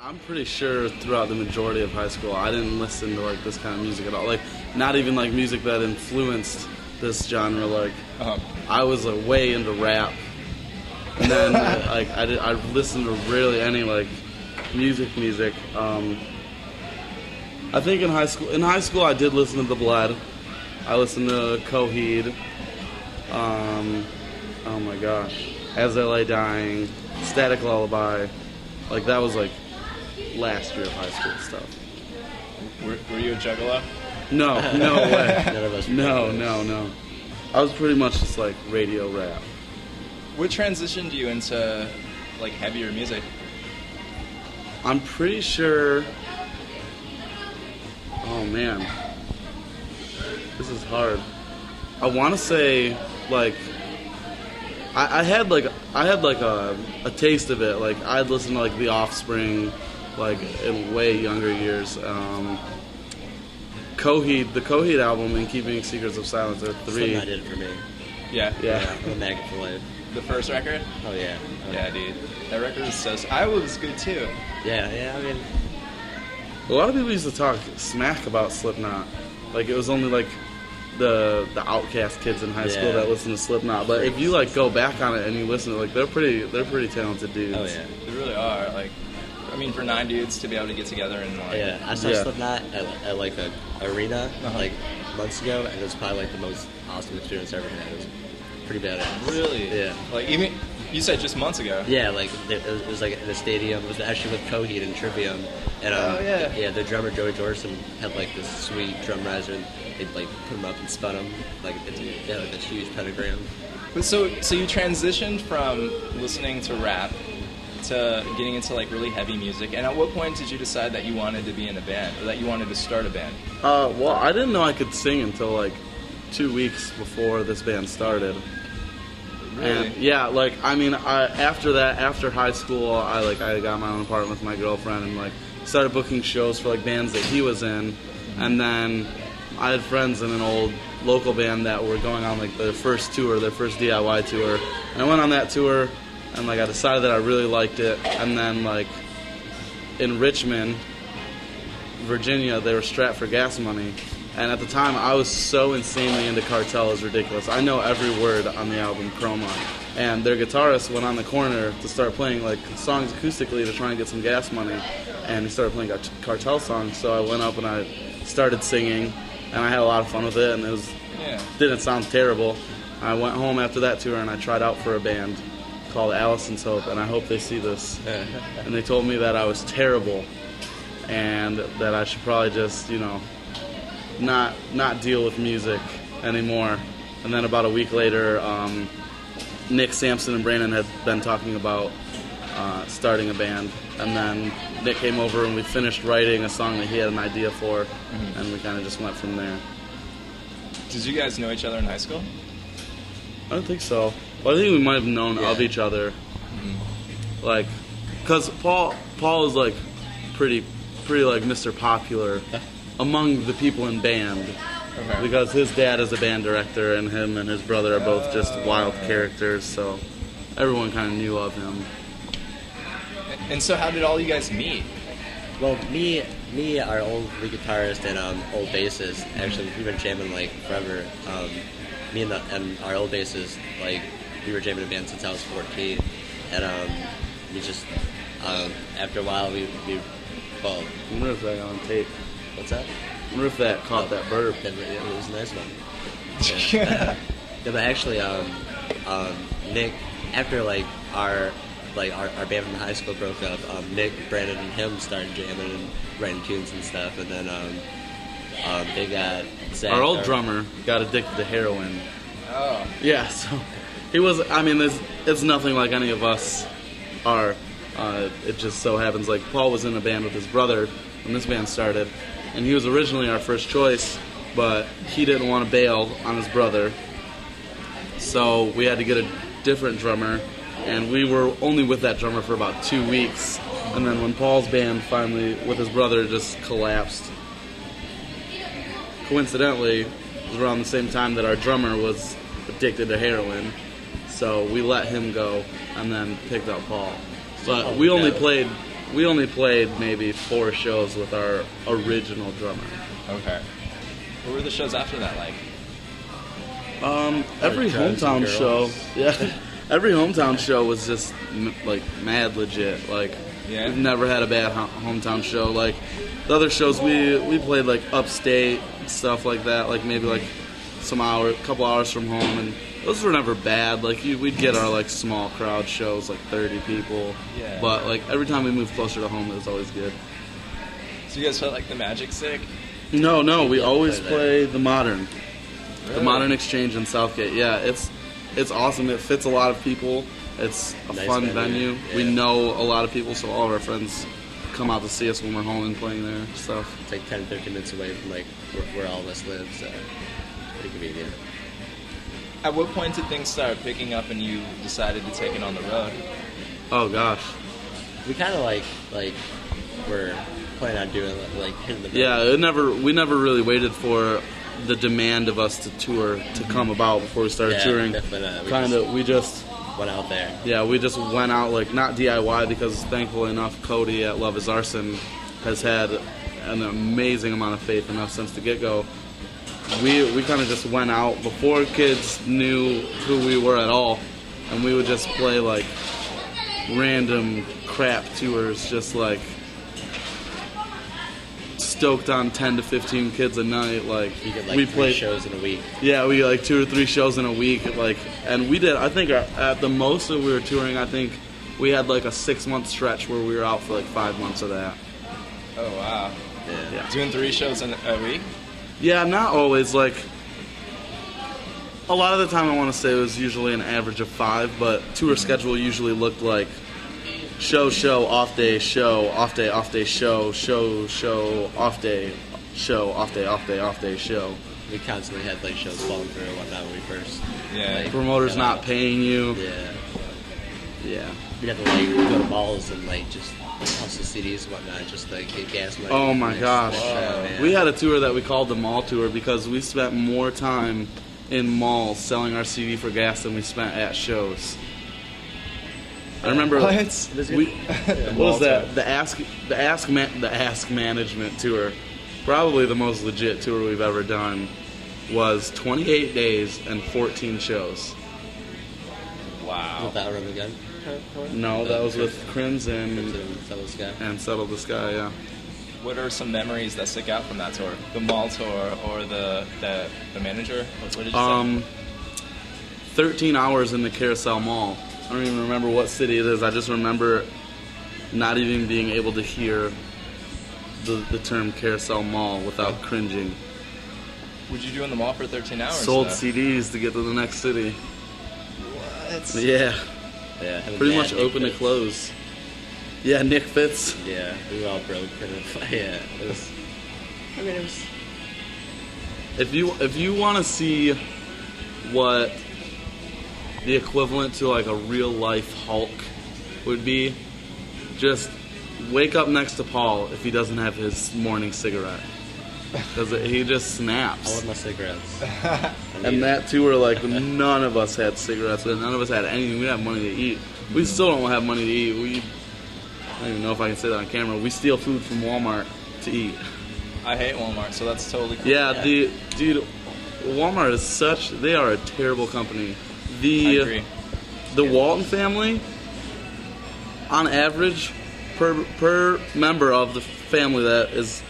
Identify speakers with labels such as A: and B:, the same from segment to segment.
A: I'm pretty sure throughout the majority of high school, I didn't listen to like this kind of music at all. Like, not even like music that influenced this genre. Like, I was like way into rap, and then like I listened to really any like music. I think in high school I did listen to The Blood. I listened to Coheed. Oh my gosh, As I Lay Dying, Static Lullaby. Like that was like last year of high school stuff.
B: Were you a juggalo?
A: No way.
C: None of us.
A: No. I was pretty much just like radio rap.
B: What transitioned you into like heavier music?
A: I'm pretty sure. Oh man, this is hard. I want to say like I had like a taste of it. Like I'd listen to like The Offspring, like in way younger years. Coheed, the Coheed album, and Keeping Secrets of Silence are three.
C: Slipknot did it for me.
B: Yeah.
C: I'm a maggot for life.
B: The first record?
C: Oh yeah.
B: Yeah, dude. That record was so. I was good too.
C: Yeah. I mean,
A: A lot of people used to talk smack about Slipknot. Like it was only like the outcast kids in high school that listened to Slipknot. But if you like go back on it and you listen to it, like they're pretty talented dudes.
C: oh yeah.
B: They really are. Like, I mean, for 9 dudes to be able to get together and like.
C: Yeah, I saw Slipknot at like a arena like months ago, and it was probably like the most awesome experience I ever had. It was pretty badass.
B: Really?
C: Yeah.
B: Like even you said just months ago.
C: Yeah, like it was like in a stadium. It was actually with Coheed and Trivium, and the drummer Joey Jordison had like this sweet drum riser, and they'd like put him up and spun him like like this huge pentagram.
B: But so you transitioned from listening to rap to getting into like really heavy music, and at what point did you decide that you wanted to be in a band or that you wanted to start a band?
A: Well, I didn't know I could sing until like 2 weeks before this band started.
B: Really?
A: And, yeah, like I mean, after high school, I got my own apartment with my girlfriend and like started booking shows for like bands that he was in, and then I had friends in an old local band that were going on like their first tour, their first DIY tour, and I went on that tour. And like I decided that I really liked it, and then like in Richmond, Virginia, they were strapped for gas money, and at the time I was so insanely into Cartel, it was ridiculous. I know every word on the album Chroma, and their guitarist went on the corner to start playing like songs acoustically to try and get some gas money, and he started playing Cartel songs. So I went up and I started singing, and I had a lot of fun with it, and it didn't sound terrible. I went home after that tour and I tried out for a band called Allison's Hope, and I hope they see this. And they told me that I was terrible and that I should probably just, not deal with music anymore. And then about a week later, Nick, Sampson, and Brandon had been talking about starting a band. And then Nick came over and we finished writing a song that he had an idea for, and we kind of just went from there.
B: Did you guys know each other in high school?
A: I don't think so. Well, I think we might have known of each other. Like, because Paul is like pretty like Mr. Popular among the people in band. Okay. Because his dad is a band director, and him and his brother are both just wild characters, so everyone kind of knew of him.
B: And so how did all you guys meet?
C: Well, me, our old lead guitarist and old bassist, actually, we've been jamming like forever. Me and our old bassist, like, we were jamming a band since I was 14, and we just, after a while, we well...
A: I wonder if that got on tape.
C: What's that?
A: I wonder if that caught that burp.
C: It was a nice one. Yeah, but actually, Nick, after our band from high school broke up, Nick, Brandon, and him started jamming and writing tunes and stuff, and then they got Zach,
A: our old drummer got addicted to heroin.
B: Oh.
A: Yeah, so he was. I mean, it's nothing like any of us are. It just so happens like Paul was in a band with his brother when this band started, and he was originally our first choice, but he didn't want to bail on his brother, so we had to get a different drummer, and we were only with that drummer for about 2 weeks, and then when Paul's band finally, with his brother, just collapsed, coincidentally, it was around the same time that our drummer was addicted to heroin, so we let him go and then picked up Paul. But we only played we only played maybe 4 shows with our original drummer.
B: Okay. What were the shows after that like?
A: Every
C: Drugs
A: hometown
C: and
A: show,
C: girls.
A: yeah. Every hometown show was just like mad legit. Like
B: Yeah?
A: we've never had a bad hometown show. Like the other shows we played like upstate stuff like that. Like maybe like couple hours from home, and those were never bad. Like we'd get our like small crowd shows, like 30 people.
B: Yeah.
A: But like every time we moved closer to home, it was always good.
B: So you guys felt like the Magic Stick?
A: No, we
C: Yeah,
A: always
C: play
A: play the Modern. The
B: Really?
A: Modern Exchange in Southgate. Yeah, it's awesome. It fits a lot of people. It's a
C: Nice
A: fun
C: venue.
A: venue.
C: Yeah.
A: We know a lot of people, so all of our friends come out to see us when we're home and playing there and stuff.
C: It's like 10, 15 minutes away from like where all of us live, so pretty convenient.
B: At what point did things start picking up and you decided to take it on the road?
A: Oh gosh.
C: We kind of like we're planning on doing like hitting the road.
A: Yeah, we never really waited for the demand of us to tour to come about before we started
C: Yeah,
A: touring.
C: definitely.
A: We just
C: Went out there.
A: Yeah, we just went out, like, not DIY, because thankfully enough, Cody at Love is Arson has had an amazing amount of faith in us since the get-go. We kind of just went out before kids knew who we were at all, and we would just play, like, random crap tours, just, like, stoked on 10 to 15 kids a night. Like,
C: You get like
A: we
C: 3
A: played
C: shows in a week.
A: Yeah, we got like 2 or 3 shows in a week, like, and we did. I think at the most that we were touring, I think we had like a 6-month stretch where we were out for like 5 months of that.
B: Oh, wow.
C: Yeah.
B: Doing 3 shows in a week?
A: Yeah, not always. Like, a lot of the time, I want to say it was usually an average of 5, but tour schedule usually looked like show, off day, show, off day, show, off day, show, off day, show.
C: We constantly had like shows falling through and whatnot when we first.
B: Yeah.
C: Like,
A: Promoters
C: got out.
A: not paying you.
C: Yeah.
A: Yeah.
C: We'd have to like go to malls and like just hustle CDs and whatnot, just like get gas money.
A: Oh my gosh.
C: Man.
A: We had a tour that we called the mall tour because we spent more time in malls selling our CD for gas than we spent at shows. I remember
B: What?
A: we what was that? The Ask Management tour, probably the most legit tour we've ever done, was 28 days and 14 shows.
B: Wow.
C: With that run again.
A: No, that was with Crimson
C: Guy.
A: and Settle the Sky. Yeah.
B: What are some memories that stick out from that tour? The mall tour or the manager? What did you say?
A: 13 hours in the Carousel Mall. I don't even remember what city it is. I just remember not even being able to hear the term Carousel Mall without cringing.
B: What'd you do in the mall for 13 hours?
A: Sold
B: though?
A: CDs to get to the next city.
B: What?
A: Yeah,
C: Yeah.
A: pretty
C: Mad
A: much
C: Nick
A: open to
C: Fitz.
A: close. Yeah, Nick Fitz.
C: Yeah, we were all broke. Yeah, it was. I mean, it was.
A: If you want to see what the equivalent to like a real life Hulk would be, just wake up next to Paul if he doesn't have his morning cigarette, because he just
C: I
A: snaps.
C: want my cigarettes.
A: And that tour, like, none of us had cigarettes, and none of us had anything. We didn't have money to eat. We still don't have money to eat. I don't even know if I can say that on camera. We steal food from Walmart to eat.
B: I hate Walmart, so that's totally cool.
A: Yeah, dude, Walmart is they are a terrible company.
B: I agree.
A: The Walton family, on average, per member of the family that is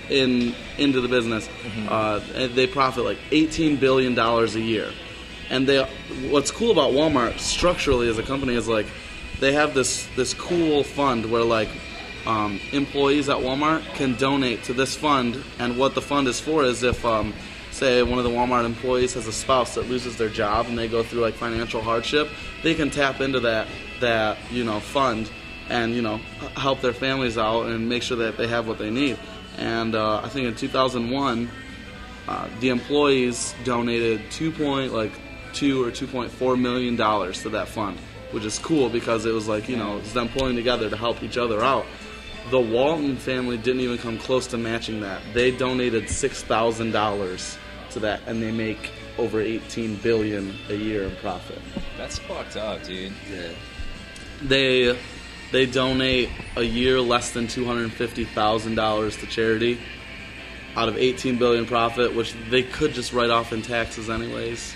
A: into the business, they profit like $18 billion a year. And what's cool about Walmart structurally as a company is like they have this cool fund where like employees at Walmart can donate to this fund, and what the fund is for is if say one of the Walmart employees has a spouse that loses their job and they go through like financial hardship, they can tap into that fund and help their families out and make sure that they have what they need. And I think in 2001, the employees donated $2 or $2.4 million to that fund, which is cool because it was like it's them pulling together to help each other out. The Walton family didn't even come close to matching that. They donated $6,000 to that, and they make over $18 billion a year in profit.
B: That's fucked up, dude.
C: Yeah.
A: they donate a year less than $250,000 to charity out of $18 billion profit, which they could just write off in taxes anyways.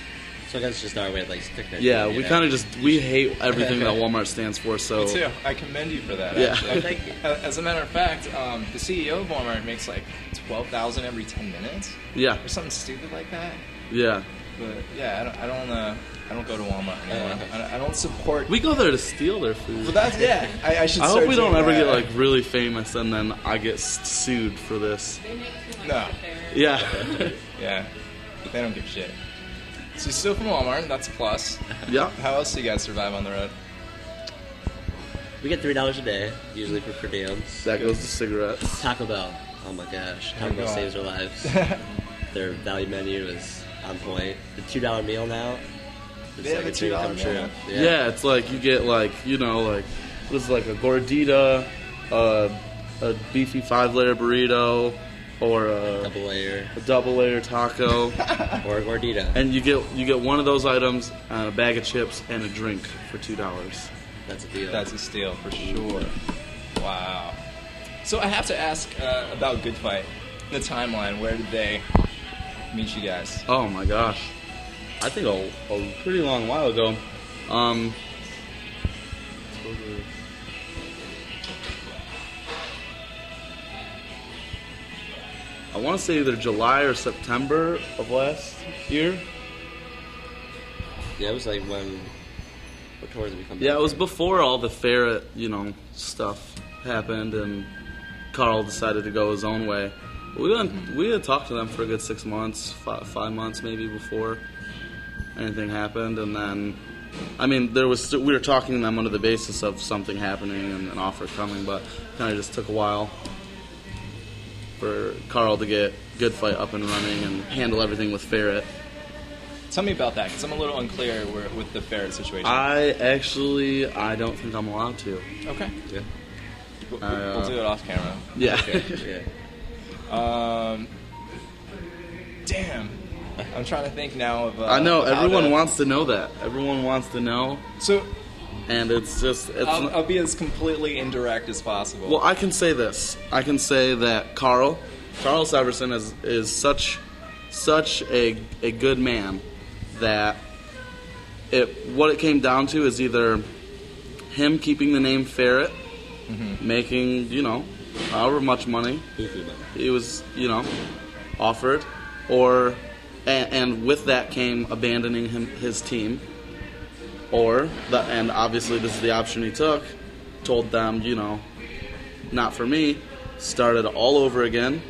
C: So I guess it's just our way of like sticking it.
A: Yeah, we kind of we hate everything that Walmart stands for. So
B: Me too. I commend you for that.
A: Yeah.
B: Actually. As a matter of fact, the CEO of Walmart makes like $12,000 every 10 minutes.
A: Yeah.
B: Or something stupid like that.
A: Yeah.
B: But yeah, I don't go to Walmart anymore. I don't support.
A: We go there to steal their food.
B: But that's I should.
A: I hope we don't ever
B: that.
A: get like really famous and then I get sued for this.
B: No.
A: Yeah.
B: Yeah. They don't give a shit. So you're still from Walmart, that's a plus.
A: Yeah.
B: How else do you guys survive on the road?
C: We get $3 a day, usually for per diems.
A: That goes to cigarettes.
C: Taco Bell. Oh my gosh. Taco Bell saves our lives. Their value menu is on point. The $2 meal now. It's
B: They have a
C: dream
B: $2
C: come true.
B: meal.
A: Yeah, it's like you get like, you know, like this is like a gordita, a beefy 5-layer burrito, or a double layer taco,
C: or a gordita.
A: and you get one of those items and a bag of chips and a drink for $2.
C: That's a deal.
B: That's a steal for sure. Wow. So I have to ask about Good Fight. The timeline. Where did they meet you guys?
A: Oh my gosh, I think a pretty long while ago. I want to say either July or September of last year.
C: Yeah, it was like when. What tour did we come back
A: Yeah, it was
C: from?
A: before all the ferret, stuff happened, and Carl decided to go his own way. We had talked to them for a good 6 months, 5 months maybe before anything happened, and then, I mean, we were talking to them under the basis of something happening and an offer coming, but kind of just took a while for Carl to get Good Fight up and running and handle everything with ferret.
B: Tell me about that, because I'm a little unclear with the ferret situation.
A: I don't think I'm allowed to.
B: Okay.
C: Yeah.
B: We'll do it off camera.
A: Yeah.
C: Okay.
B: Yeah. Damn. I'm trying to think now of.
A: I know
B: how
A: everyone
B: to-
A: wants to know that. Everyone wants to know,
B: So
A: and it's
B: I'll be as completely indirect as possible.
A: well. I can say this. I can say that Carl Severson is such a good man that what it came down to is either him keeping the name Ferret, making however much money he was offered, or and with that came abandoning his team, and obviously this is the option he took. Told them, not for me. Started all over again.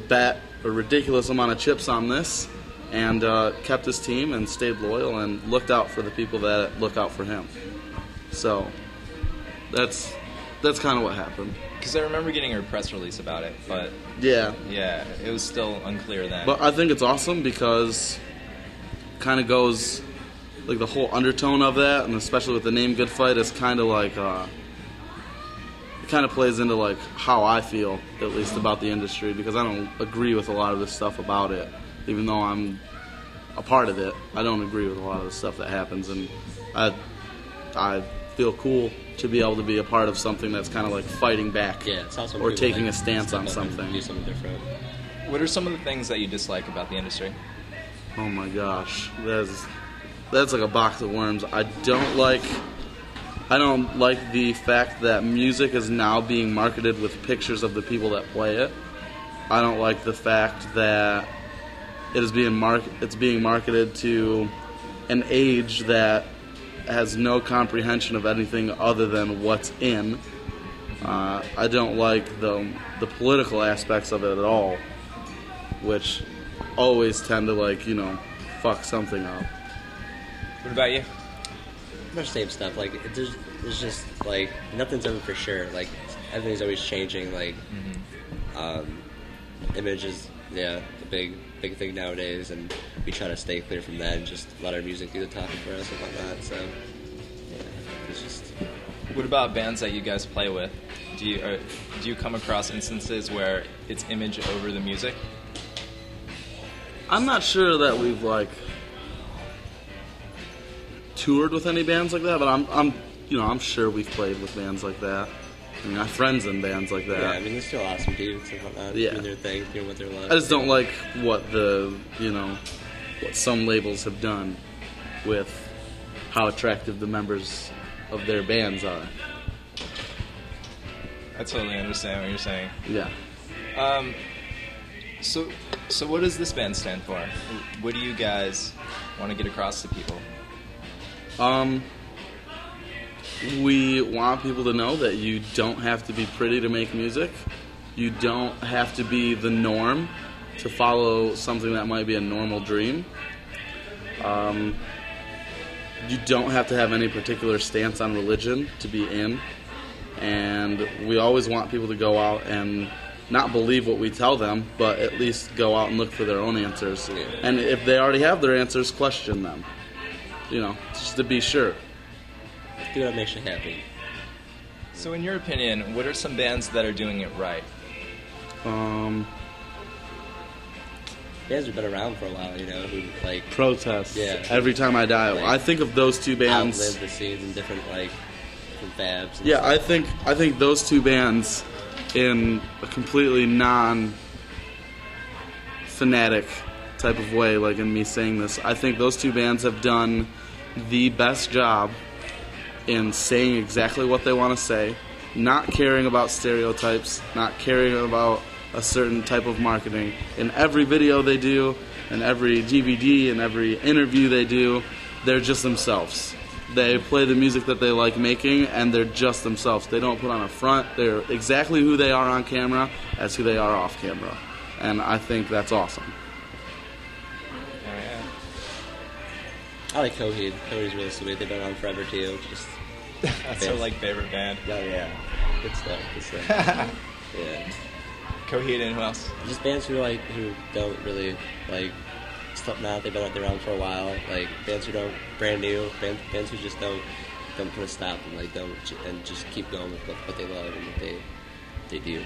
A: Bet a ridiculous amount of chips on this, and kept his team and stayed loyal and looked out for the people that look out for him. So that's kind of what happened.
B: Because I remember getting a press release about it, but
A: Yeah.
B: yeah, it was still unclear then.
A: But I think it's awesome because kind of goes, like, the whole undertone of that, and especially with the name Good Fight, is kind of like, it kind of plays into, like, how I feel, at least, about the industry, because I don't agree with a lot of the stuff about it. Even though I'm a part of it, I don't agree with a lot of the stuff that happens, and I feel cool to be able to be a part of something that's kind of like fighting back,
C: Yeah, it's awesome.
A: or
C: People,
A: taking
C: like,
A: a stance
C: step
A: on
C: up and
A: something.
C: Do something different.
B: What are some of the things that you dislike about the industry?
A: Oh my gosh, that's like a box of worms. I don't like the fact that music is now being marketed with pictures of the people that play it. I don't like the fact that it's being marketed to an age that has no comprehension of anything other than what's in. I don't like the political aspects of it at all, which always tend to fuck something up.
B: What about you?
C: Much same stuff. Like there's just like nothing's ever for sure. Like everything's always changing. Like image is a big thing nowadays, and we try to stay clear from that and just let our music do the talking for us and whatnot. So yeah, it's just.
B: What about bands that you guys play with? Do you come across instances where it's image over the music?
A: I'm not sure that we've toured with any bands like that, but I'm sure we've played with bands like that. I mean, I have friends in bands like that.
C: Yeah, I mean, they're still awesome dudes and whatnot, doing their thing, doing what they're like.
A: I just don't like what what some labels have done with how attractive the members of their bands are.
B: I totally understand what you're saying.
A: Yeah.
B: So what does this band stand for? What do you guys want to get across to people?
A: We want people to know that you don't have to be pretty to make music. You don't have to be the norm to follow something that might be a normal dream. You don't have to have any particular stance on religion to be in. And we always want people to go out and not believe what we tell them, but at least go out and look for their own answers. And if they already have their answers, question them. Just to be sure.
C: Do what makes you happy.
B: So in your opinion, what are some bands that are doing it right?
C: Bands who've been around for a while, who like
A: Protest.
C: Yeah.
A: Every Time I Die.
C: Like,
A: I think of those two bands.
C: Outlived the scenes in different fabs.
A: Yeah, I think those two bands, in a completely non-fanatic type of way, like in me saying this, I think those two bands have done the best job in saying exactly what they want to say, not caring about stereotypes, not caring about a certain type of marketing. In every video they do, in every DVD, in every interview they do, they're just themselves. They play the music that they like making, and they're just themselves. They don't put on a front. They're exactly who they are on camera as who they are off camera. And I think that's awesome.
B: Oh, yeah.
C: I like Coheed. Coheed's really sweet. They've been on forever, too.
B: That's our favorite band.
C: Oh, yeah. Good stuff. Yeah.
B: Coheed and who else?
C: Just bands who don't really like Slipknot. They've been around for a while. Like bands who don't brand new. Bands who just don't put a stop and don't and just keep going with what they love and what they do.